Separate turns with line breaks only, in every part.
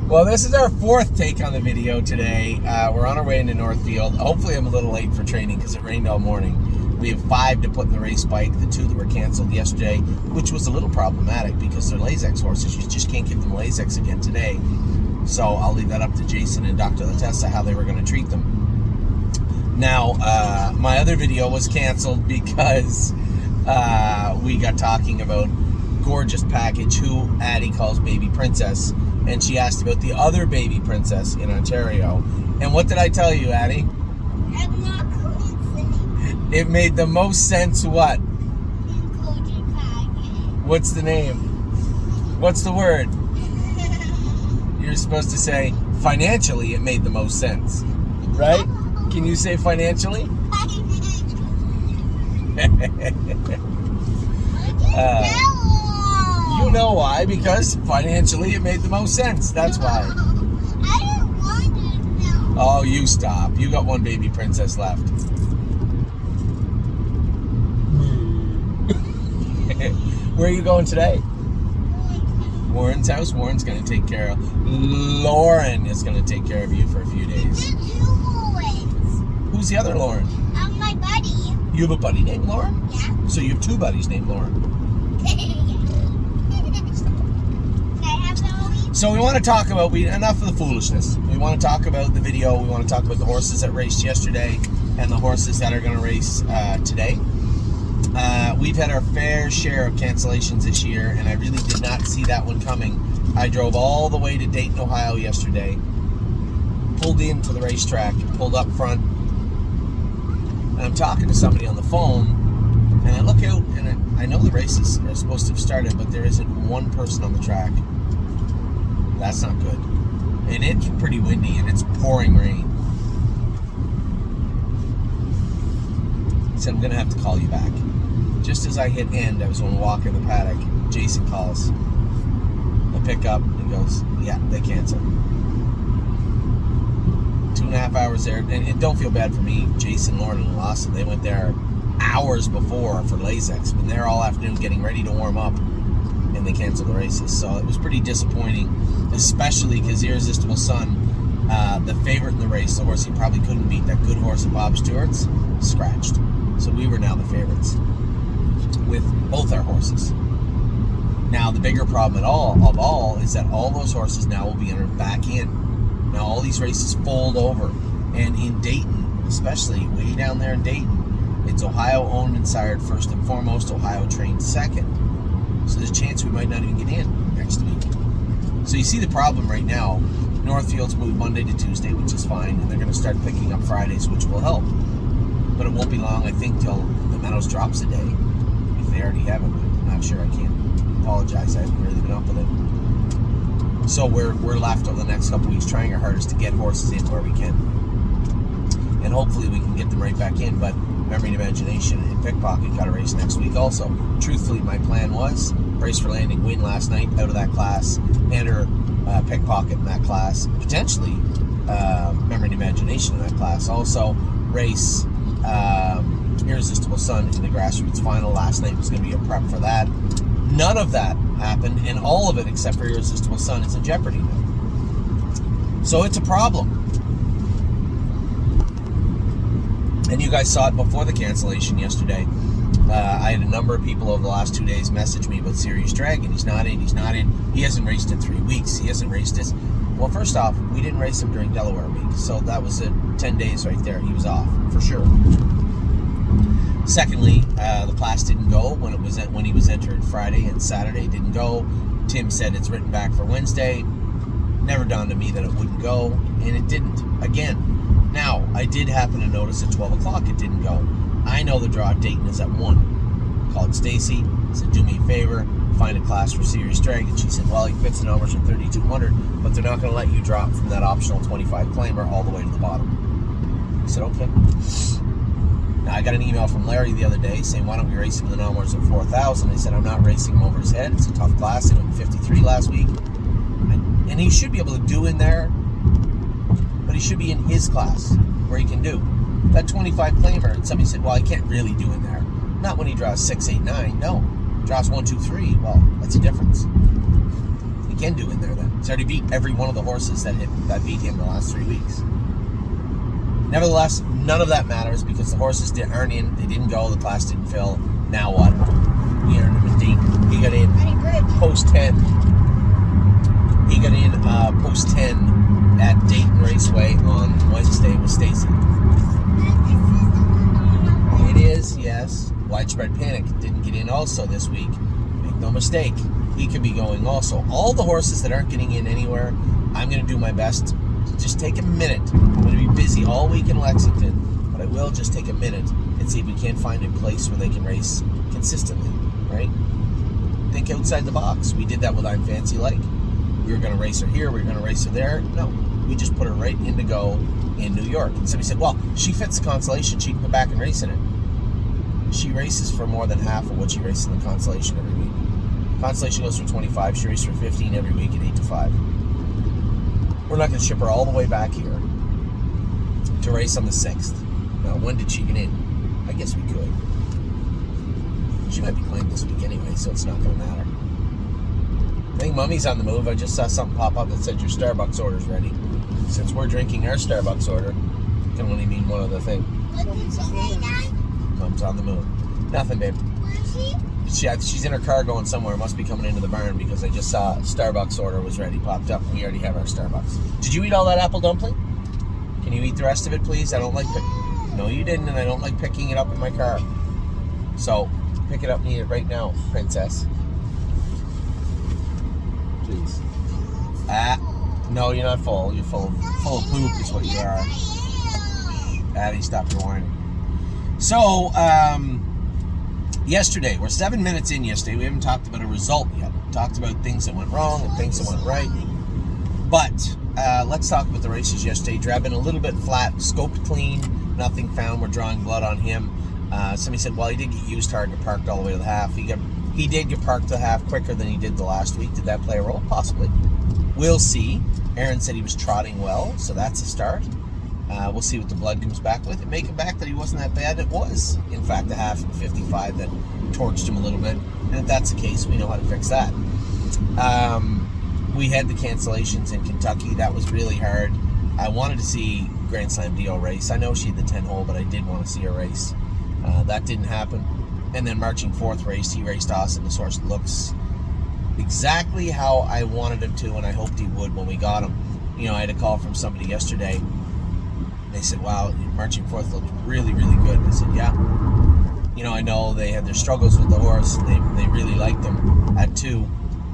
Well, this is our fourth take on the video today. We're on our way into Northfield. Hopefully I'm a little late for training because it rained all morning. We have 5 to put in the race bike, the 2 that were canceled yesterday, which was a little problematic because they're Lasix horses. You just can't give them Lasix again today. So I'll leave that up to Jason and Dr. Latessa how they were going to treat them. Now, my other video was canceled because we got talking about gorgeous package who Addie calls Baby Princess, and she asked about the other Baby Princess in Ontario. And what did I tell you, Addie?
I'm not going to say.
It made the most sense what?
Gorgeous package.
What's the name? What's the word? You're supposed to say financially it made the most sense, right? Can you say financially? You know why? Because financially it made the most sense. That's why.
I don't want to know.
Oh, you stop. You got one Baby Princess left. Where are you going today? Warren's house. Warren's going to take care of. Lauren is going to take care of you for a few days.
There's 2 Lawrence.
Who's the other Lauren?
My buddy.
You have a buddy named Lauren?
Yeah.
So you have 2 buddies named Lauren. So we want to talk about, enough of the foolishness. We want to talk about the video. We want to talk about the horses that raced yesterday and the horses that are going to race today. We've had our fair share of cancellations this year, and I really did not see that one coming. I drove all the way to Dayton, Ohio yesterday, pulled into the racetrack, pulled up front, and I'm talking to somebody on the phone, and I look out, and I know the races are supposed to have started, but there isn't one person on the track. That's not good. And it's pretty windy, and it's pouring rain. So I'm going to have to call you back. Just as I hit end, I was going to walk in the paddock. Jason calls. I pick up, and goes, yeah, they canceled. 2.5 hours there. And don't feel bad for me. Jason, Lauren, and Lawson, they went there hours before for Lasix. Been there all afternoon getting ready to warm up, and they canceled the races. So it was pretty disappointing, especially because Irresistible Sun, the favorite in the race, the horse he probably couldn't beat, that good horse of Bob Stewart's, scratched. So we were now the favorites with both our horses. Now the bigger problem of all is that all those horses now will be entered back in. Now all these races fold over, and in Dayton, especially way down there in Dayton, it's Ohio owned and sired first and foremost, Ohio trained second. So there's a chance we might not even get in next week. So you see the problem right now. Northfield's moved Monday to Tuesday, which is fine, and they're going to start picking up Fridays, which will help. But it won't be long, I think, till the Meadows drops a day. If they already haven't, I'm not sure. I can't apologize. I haven't really been up with it. So we're left over the next couple weeks trying our hardest to get horses in where we can. And hopefully we can get them right back in. But Memory and Imagination and Pickpocket got a race next week also. Truthfully, my plan was Race for Landing win last night out of that class, enter Pickpocket in that class, potentially Memory and Imagination in that class. Also race Irresistible Sun in the grassroots final. Last night was going to be a prep for that. None of that happened, and all of it except for Irresistible Sun is in jeopardy now. So it's a problem. And you guys saw it before the cancellation yesterday. I had a number of people over the last 2 days message me about Serious Dragon. He's not in. He hasn't raced in 3 weeks. He hasn't raced this. Well, first off, we didn't race him during Delaware week. So that was 10 days right there. He was off, for sure. Secondly, the class didn't go when he was entered Friday and Saturday. Didn't go. Tim said it's written back for Wednesday. Never dawned on me that it wouldn't go, and it didn't. Again. Now, I did happen to notice at 12 o'clock it didn't go. I know the draw at Dayton is at 1. Called Stacy, said, do me a favor, find a class for Serious Dragon. She said, well, he fits the numbers at 3,200, but they're not going to let you drop from that optional 25 claimer all the way to the bottom. I said, okay. Now, I got an email from Larry the other day saying, why don't we race him in the numbers at 4,000? I said, I'm not racing him over his head. It's a tough class. He went 53 last week. And he should be able to do in there, but he should be in his class where he can do. That 25 claimer, and somebody said, well, he can't really do in there. Not when he draws 6, 8, 9. No. Draws 1, 2, 3. Well, that's a difference. He can do in there then. He's already beat every one of the horses that beat him the last 3 weeks. Nevertheless, none of that matters because the horses aren't in. They didn't go. The class didn't fill. Now what? We earned him a date. He got in post 10. He got in post 10 at Dayton Raceway on Wednesday with Stacy. It is, yes. Widespread Panic didn't get in also this week. Make no mistake, he could be going also. All the horses that aren't getting in anywhere, I'm going to do my best to just take a minute. I'm going to be busy all week in Lexington, but I will just take a minute and see if we can't find a place where they can race consistently, right? Think outside the box. We did that with I'm Fancy Like. We were going to race her here, we were going to race her there. No, we just put her right in to go in New York. And somebody said, well, she fits the Constellation. She can go back and race in it. She races for more than half of what she races in the Constellation every week. Constellation goes for 25. She races for 15 every week at 8 to 5. We're not going to ship her all the way back here to race on the 6th. Now, when did she get in? I guess we could. She might be playing this week anyway, so it's not going to matter. I think Mummy's on the move. I just saw something pop up that said your Starbucks order's ready. Since we're drinking our Starbucks order, it can only mean one other thing.
What did you say, Dad?
Mom's on the move. Nothing, babe.
Where is she?
She's in her car going somewhere. Must be coming into the barn because I just saw Starbucks order was ready, popped up. We already have our Starbucks. Did you eat all that apple dumpling? Can you eat the rest of it, please? I don't like No, you didn't, and I don't like picking it up in my car. So, pick it up and eat it right now, princess. Please. No, you're not full. You're full of poop is what you are. Addie, stop your whining. So, yesterday, we're 7 minutes in yesterday. We haven't talked about a result yet. Talked about things that went wrong and things that went right. But let's talk about the races yesterday. Drabin a little bit flat, scoped clean, nothing found. We're drawing blood on him. Somebody said, well, he did get used hard and parked all the way to the half. He did get parked to the half quicker than he did the last week. Did that play a role? Possibly. We'll see. Aaron said he was trotting well, so that's a start. We'll see what the blood comes back with. It may come back that he wasn't that bad. It was, in fact, a half and 55 that torched him a little bit. And if that's the case, we know how to fix that. We had the cancellations in Kentucky. That was really hard. I wanted to see Grand Slam Dio race. I know she had the 10-hole, but I did want to see her race. That didn't happen. And then Marching Fourth race, he raced Austin. This horse looks exactly how I wanted him to, and I hoped he would when we got him. You know, I had a call from somebody yesterday. They said, wow, Marching Fourth looked really, really good. I said, yeah. You know, I know they had their struggles with the horse. They really liked him at 2,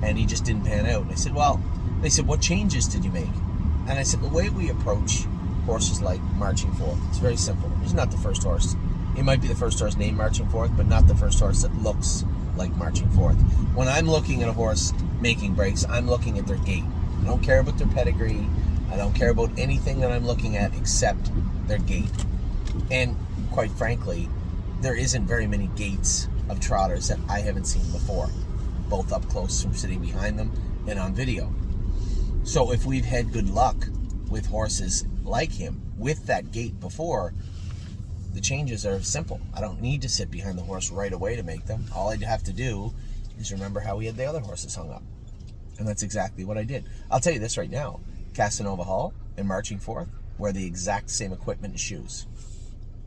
and he just didn't pan out. And I said, well, they said, what changes did you make? And I said, the way we approach horses like Marching Fourth, it's very simple. He's not the first horse. He might be the first horse named Marching Fourth, but not the first horse that looks like Marching Fourth. When I'm looking at a horse making breaks, I'm looking at their gait. I don't care about their pedigree. I don't care about anything that I'm looking at except their gait. And quite frankly, there isn't very many gaits of trotters that I haven't seen before, both up close from sitting behind them and on video. So if we've had good luck with horses like him with that gait before, the changes are simple. I don't need to sit behind the horse right away to make them. All I'd have to do is remember how we had the other horses hung up. And that's exactly what I did. I'll tell you this right now. Casanova Hall and Marching Fourth wear the exact same equipment and shoes.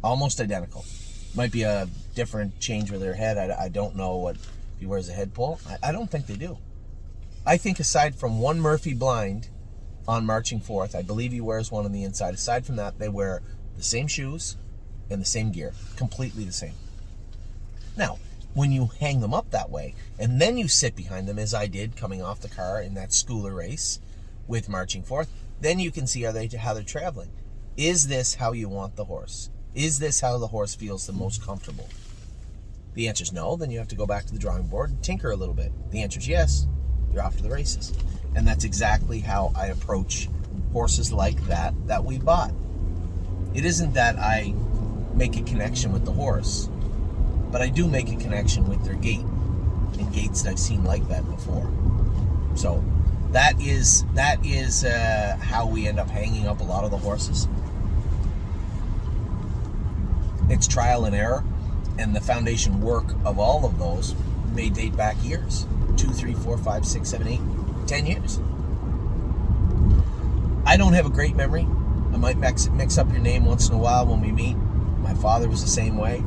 Almost identical. Might be a different change with their head. I don't know what if he wears a head pull. I don't think they do. I think aside from one Murphy blind on Marching Fourth, I believe he wears one on the inside. Aside from that, they wear the same shoes and the same gear. Completely the same. Now, when you hang them up that way, and then you sit behind them, as I did coming off the car in that schooler race with Marching Fourth, then you can see how they're traveling. Is this how you want the horse? Is this how the horse feels the most comfortable? The answer is no. Then you have to go back to the drawing board and tinker a little bit. The answer is yes. You're off to the races. And that's exactly how I approach horses like that we bought. It isn't that I make a connection with the horse, but I do make a connection with their gait and gaits that I've seen like that before. So that is how we end up hanging up a lot of the horses. It's trial and error, and the foundation work of all of those may date back years. 2, 3, 4, 5, 6, 7, 8. 10 years. I don't have a great memory. I might mix up your name once in a while when we meet. My father was the same way.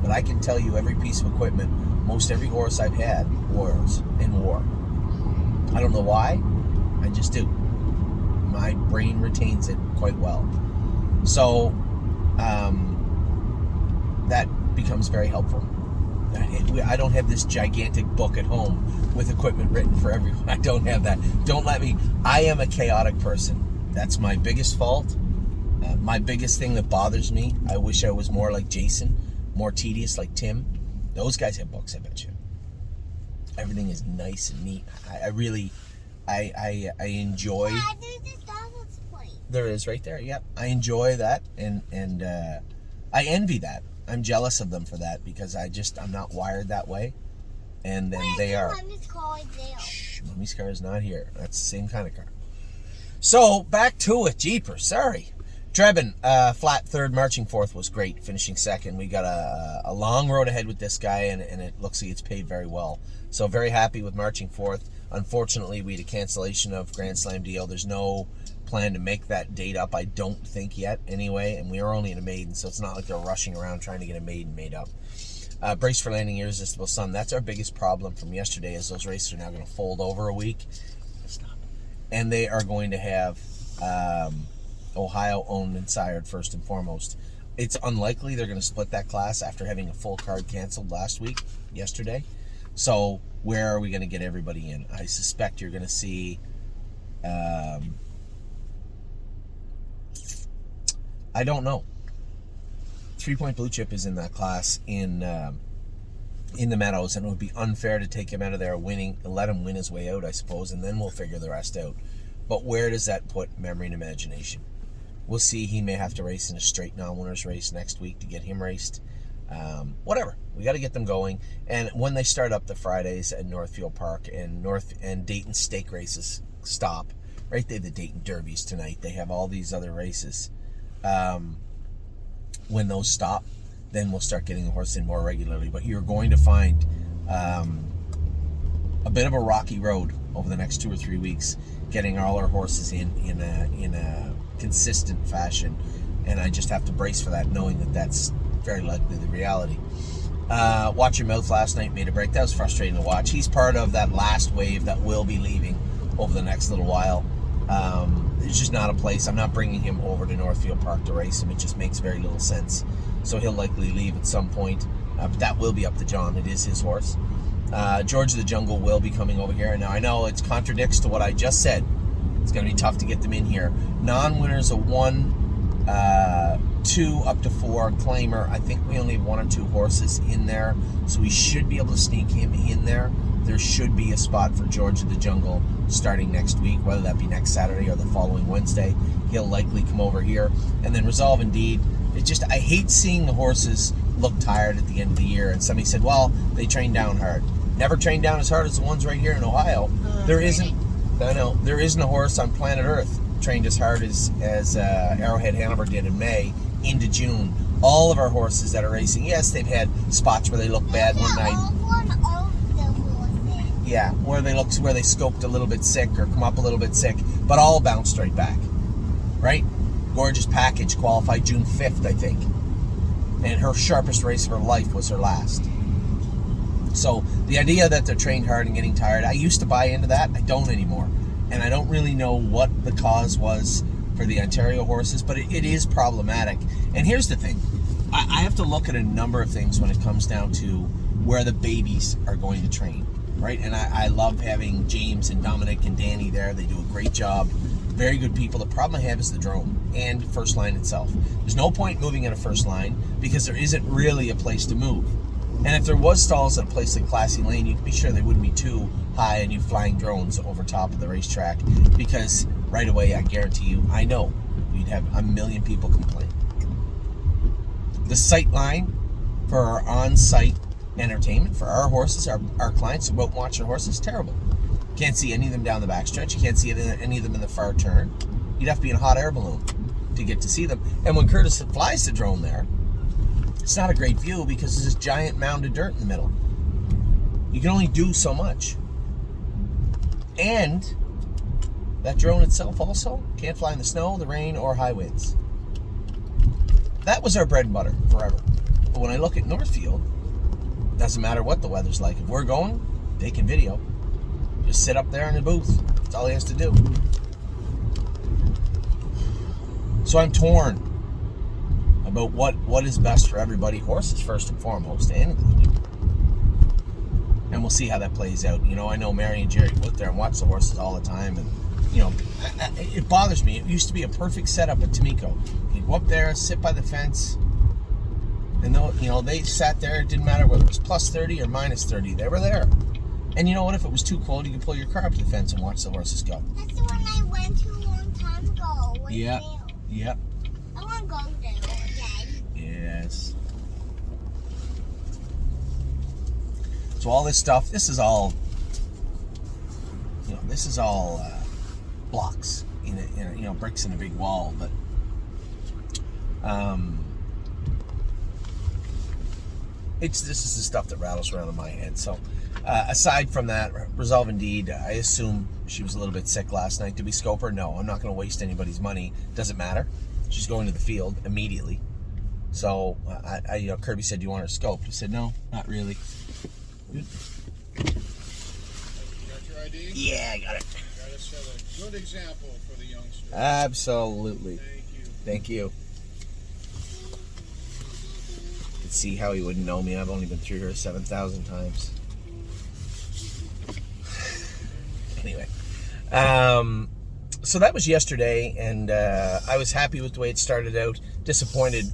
But I can tell you every piece of equipment, most every horse I've had wars and wore. I don't know why. I just do. My brain retains it quite well. So that becomes very helpful. I don't have this gigantic book at home with equipment written for everyone. I don't have that. Don't let me. I am a chaotic person. That's my biggest fault. My biggest thing that bothers me. I wish I was more like Jason, more tedious like Tim. Those guys have books, I bet you. Everything is nice and neat. I really enjoy.
Yeah, there's a Donald's point.
There is right there. Yep, I enjoy that, and I envy that. I'm jealous of them for that because I'm not wired that way, and then they are.
Mommy's car is there.
Shh, Mommy's car is not here. That's the same kind of car. So back to it, jeepers. Sorry. Drebin, flat third, marching fourth was great, finishing second. We got a long road ahead with this guy, and it looks like it's paid very well. So very happy with marching fourth. Unfortunately, we had a cancellation of Grand Slam deal. There's no plan to make that date up, I don't think yet, anyway. And we are only in a maiden, so it's not like they're rushing around trying to get a maiden made up. Brace for landing, irresistible sun. That's our biggest problem from yesterday, is those races are now going to fold over a week. Stop. And they are going to have Ohio owned and sired first and foremost. It's unlikely they're going to split that class after having a full card canceled yesterday. So where are we going to get everybody in? I suspect you're going to see I don't know. 3 Point Blue Chip is in that class in the Meadows, and it would be unfair to take him out of there winning, let him win his way out, I suppose, and then we'll figure the rest out. But where does that put memory and imagination? We'll see. He may have to race in a straight non-winners race next week to get him raced. Whatever. We got to get them going. And when they start up the Fridays at Northfield Park and Dayton stake races stop, right? They have the Dayton Derbies tonight. They have all these other races. When those stop, then we'll start getting the horse in more regularly. But you're going to find a bit of a rocky road over the next 2 or 3 weeks, getting all our horses in a consistent fashion. And I just have to brace for that, knowing that that's very likely the reality. Watch Your Mouth last night made a break. That was frustrating to watch. He's part of that last wave that will be leaving over the next little while. It's just not a place. I'm not bringing him over to Northfield Park to race him. It just makes very little sense. So he'll likely leave at some point. But that will be up to John. It is his horse. George of the Jungle will be coming over here. Now, I know it contradicts to what I just said. It's going to be tough to get them in here. Non-winners of 1, 2, up to 4. Claimer, I think we only have 1 or 2 horses in there. So we should be able to sneak him in there. There should be a spot for George of the Jungle starting next week, whether that be next Saturday or the following Wednesday. He'll likely come over here. And then Resolve Indeed. I hate seeing the horses look tired at the end of the year. And somebody said, well, they train down hard. Never trained down as hard as the ones right here in Ohio. There isn't a horse on planet Earth trained as hard as Arrowhead Hanover did in May into June. All of our horses that are racing, yes, they've had spots where they look bad one night. Yeah, where they scoped a little bit sick or come up a little bit sick, but all bounced right back. Right? Gorgeous Package qualified June 5th, I think. And her sharpest race of her life was her last. So the idea that they're trained hard and getting tired, I used to buy into that. I don't anymore. And I don't really know what the cause was for the Ontario horses, but it is problematic. And here's the thing. I have to look at a number of things when it comes down to where the babies are going to train. Right? And I love having James and Dominic and Danny there. They do a great job. Very good people. The problem I have is the drone and first line itself. There's no point moving in a first line because there isn't really a place to move. And if there was stalls at a place like Classy Lane, you can be sure they wouldn't be too high and you flying drones over top of the racetrack, because right away, I guarantee you, I know we'd have a million people complain. The sight line for our on-site entertainment for our horses, our clients who won't watch their horses, terrible. Can't see any of them down the backstretch. You can't see any of them in the far turn. You'd have to be in a hot air balloon to get to see them. And when Curtis flies the drone there, it's not a great view because there's this giant mound of dirt in the middle. You can only do so much. And that drone itself also can't fly in the snow, the rain, or high winds. That was our bread and butter forever. But when I look at Northfield, it doesn't matter what the weather's like. If we're going, they can video. Just sit up there in the booth. That's all he has to do. So I'm torn about what is best for everybody. Horses first and foremost, and included. And we'll see how that plays out. You know, I know Mary and Jerry go out there and watch the horses all the time, and you know, it bothers me. It used to be a perfect setup at Tamiko. You go up there, sit by the fence, and you know, they sat there. It didn't matter whether it was plus 30 or minus 30. They were there. And you know what? If it was too cold, you could pull your car up to the fence and watch the horses go.
That's the one I went to a long time ago.
Yeah. Yep.
I want to go there again.
Yes. So all this stuff, this is all, you know, this is all blocks in a, you know, bricks in a big wall. But this is the stuff that rattles around in my head. So aside from that, Resolve Indeed, I assume she was a little bit sick last night. Did we scope her? No, I'm not going to waste anybody's money. Doesn't matter. She's going to the field immediately. So you know, Kirby said, "Do you want her scoped?" I said, "No, not really." Good.
You got your ID?
Yeah, I got it.
Got to set a good example for the youngsters.
Absolutely.
Thank you.
Thank you. You can see how he wouldn't know me. I've only been through here 7,000 times. Anyway, so that was yesterday, and I was happy with the way it started out.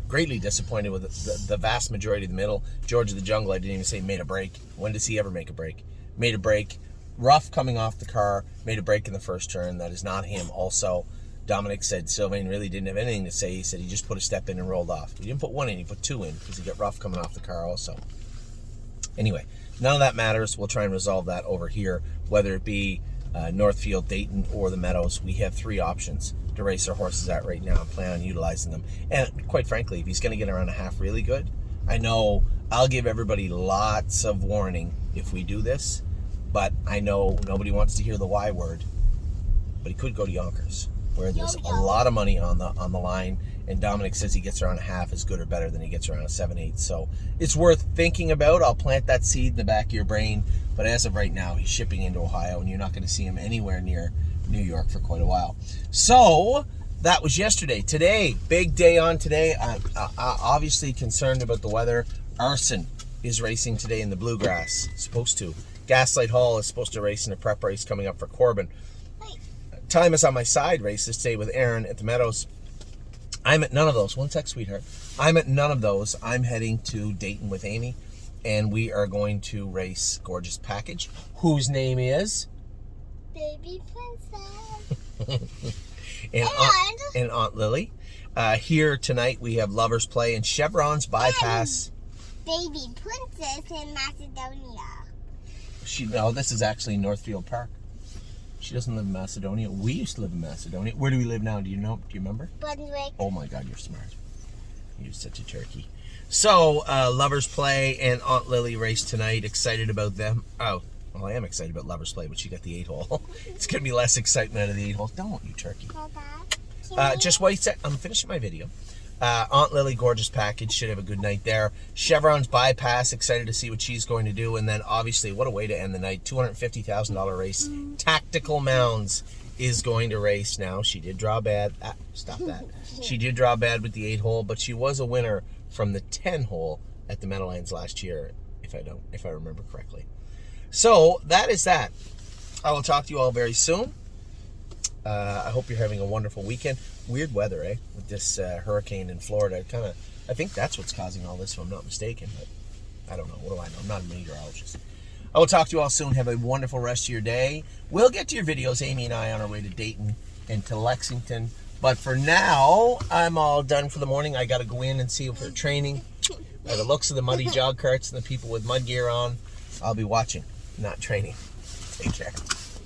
Greatly disappointed with the vast majority of the middle. George of the Jungle, I didn't even say made a break. When does he ever make a break? Made a break. Rough coming off the car, made a break in the first turn. That is not him. Also, Dominic said Sylvain really didn't have anything to say. He said he just put a step in and rolled off. He didn't put one in, he put two in, because he got rough coming off the car also. Anyway, none of that matters. We'll try and resolve that over here, whether it be Northfield, Dayton, or the Meadows. We have three options to race our horses at right now and plan on utilizing them. And quite frankly, if he's going to get around a half really good, I know I'll give everybody lots of warning if we do this, but I know nobody wants to hear the Y word. But he could go to Yonkers, where there's a lot of money on the line, and Dominic says he gets around a half is good or better than he gets around a 7/8. So it's worth thinking about. I'll plant that seed in the back of your brain. But as of right now, he's shipping into Ohio, and you're not going to see him anywhere near New York for quite a while. So that was yesterday. Today, big day on today. I'm obviously concerned about the weather. Arson is racing today in the Bluegrass. Supposed to. Gaslight Hall is supposed to race in a prep race coming up for Corbin. Time is on my side races today with Aaron at the Meadows. I'm at none of those. One sec, sweetheart. I'm at none of those. I'm heading to Dayton with Amy, and we are going to race Gorgeous Package, whose name is
Baby Princess.
and Aunt Lily. Here tonight we have Lovers Play and Chevron's Bypass.
Baby Princess in Macedonia.
No, this is actually Northfield Park. She doesn't live in Macedonia. We used to live in Macedonia. Where do we live now? Do you know? Do you remember?
Brunswick.
Oh my God, you're smart. You're such a turkey. So, Lovers Play and Aunt Lily race tonight. Excited about them. Oh, well, I am excited about Lovers Play, but she got the 8-hole. It's going to be less excitement out of the 8-hole. Don't, you turkey. Just wait a sec. I'm finishing my video. Aunt Lily, Gorgeous Package, should have a good night there. Chevron's Bypass, excited to see what she's going to do. And then, obviously, what a way to end the night. $250,000 race. Tactical Mounds is going to race now. She did draw bad. Stop that. She did draw bad with the 8-hole, but she was a winner from the 10-hole at the Meadowlands last year, if I remember correctly. So, that is that. I will talk to you all very soon. I hope you're having a wonderful weekend. Weird weather, eh? With this hurricane in Florida. I think that's what's causing all this, if I'm not mistaken. But I don't know. What do I know? I'm not a meteorologist. I will talk to you all soon. Have a wonderful rest of your day. We'll get to your videos, Amy and I, on our way to Dayton and to Lexington. But for now, I'm all done for the morning. I got to go in and see if we're training. By the looks of the muddy jog carts and the people with mud gear on, I'll be watching, not training. Take care.